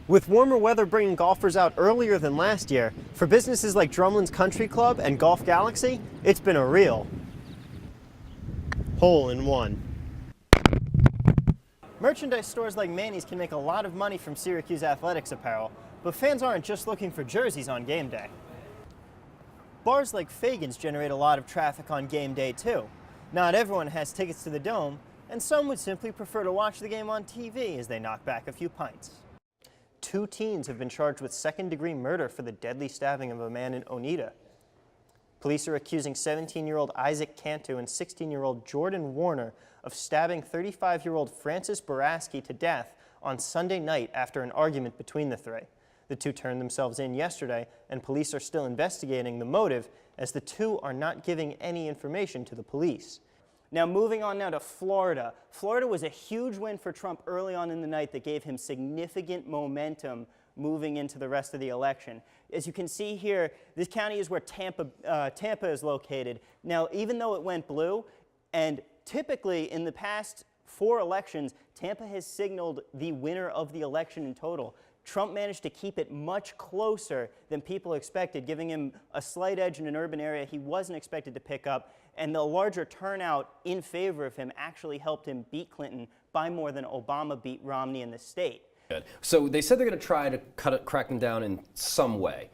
With warmer weather bringing golfers out earlier than last year, for businesses like Drumlin's Country Club and Golf Galaxy, it's been a real hole-in-one. Merchandise stores like Manny's can make a lot of money from Syracuse athletics apparel, but fans aren't just looking for jerseys on game day. Bars like Fagan's generate a lot of traffic on game day too. Not everyone has tickets to the Dome, and some would simply prefer to watch the game on TV as they knock back a few pints. 2 teens have been charged with second-degree murder for the deadly stabbing of a man in Oneida. Police are accusing 17-year-old Isaac Cantu and 16-year-old Jordan Warner of stabbing 35-year-old Francis Baraski to death on Sunday night after an argument between the three. The two turned themselves in yesterday, and police are still investigating the motive, as the two are not giving any information to the police. Now moving on now to Florida. Florida was a huge win for Trump early on in the night that gave him significant momentum moving into the rest of the election. As you can see here, this county is where Tampa is located. Now, even though it went blue, and typically in the past 4 elections, Tampa has signaled the winner of the election in total. Trump managed to keep it much closer than people expected, giving him a slight edge in an urban area he wasn't expected to pick up, and the larger turnout in favor of him actually helped him beat Clinton by more than Obama beat Romney in the state. So they said they're going to try to crack them down in some way.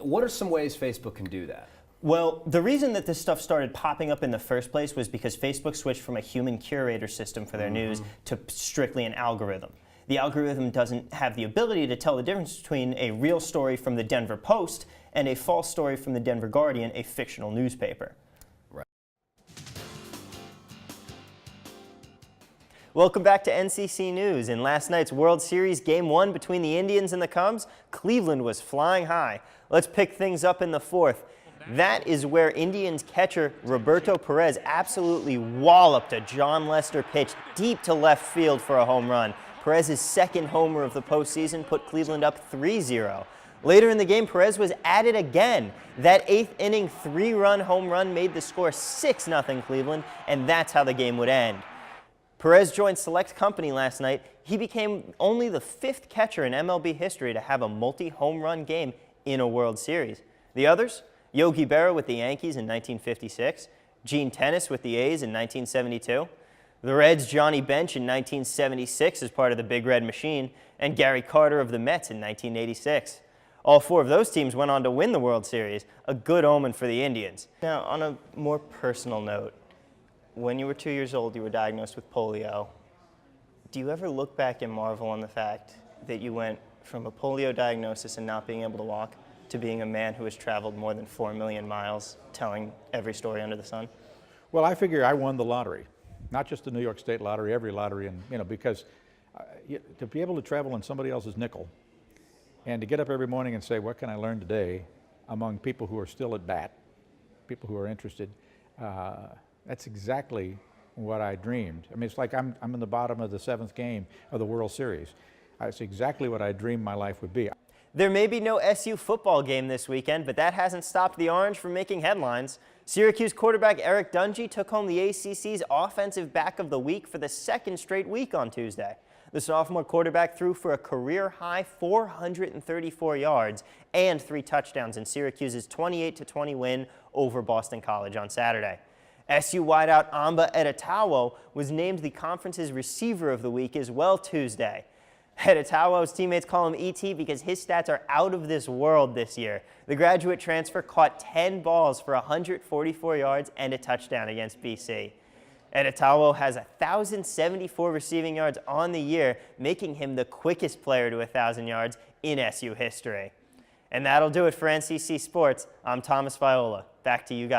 What are some ways Facebook can do that? Well, the reason that this stuff started popping up in the first place was because Facebook switched from a human curator system for their news to strictly an algorithm. The algorithm doesn't have the ability to tell the difference between a real story from the Denver Post and a false story from the Denver Guardian, a fictional newspaper. Right. Welcome back to NCC News. In last night's World Series Game 1 between the Indians and the Cubs, Cleveland was flying high. Let's pick things up in the 4th. That is where Indians catcher Roberto Perez absolutely walloped a John Lester pitch deep to left field for a home run. Perez's second homer of the postseason put Cleveland up 3-0. Later in the game, Perez was at it again. That 8th inning 3-run home run made the score 6-0 Cleveland, and that's how the game would end. Perez joined select company last night. He became only the 5th catcher in MLB history to have a multi-home run game in a World Series. The others? Yogi Berra with the Yankees in 1956, Gene Tenace with the A's in 1972, the Reds' Johnny Bench in 1976 as part of the Big Red Machine, and Gary Carter of the Mets in 1986. All 4 of those teams went on to win the World Series, a good omen for the Indians. Now, on a more personal note, when you were 2 years old, you were diagnosed with polio. Do you ever look back and marvel on the fact that you went from a polio diagnosis and not being able to walk to being a man who has traveled more than 4 million miles telling every story under the sun? Well, I figure I won the lottery. Not just the New York State lottery, every lottery, and because to be able to travel on somebody else's nickel and to get up every morning and say, what can I learn today, among people who are still at bat, people who are interested, that's exactly what I dreamed. I mean, it's like I'm in the bottom of the 7th game of the World Series. It's exactly what I dreamed my life would be. There may be no SU football game this weekend, but that hasn't stopped the Orange from making headlines. Syracuse quarterback Eric Dungy took home the ACC's Offensive Back of the Week for the 2nd straight week on Tuesday. The sophomore quarterback threw for a career-high 434 yards and 3 touchdowns in Syracuse's 28-20 win over Boston College on Saturday. SU wideout Amba Edetawo was named the conference's Receiver of the Week as well Tuesday. Edetawo's teammates call him ET because his stats are out of this world this year. The graduate transfer caught 10 balls for 144 yards and a touchdown against BC. Edetawo has 1,074 receiving yards on the year, making him the quickest player to 1,000 yards in SU history. And that'll do it for NCC Sports. I'm Thomas Viola. Back to you guys.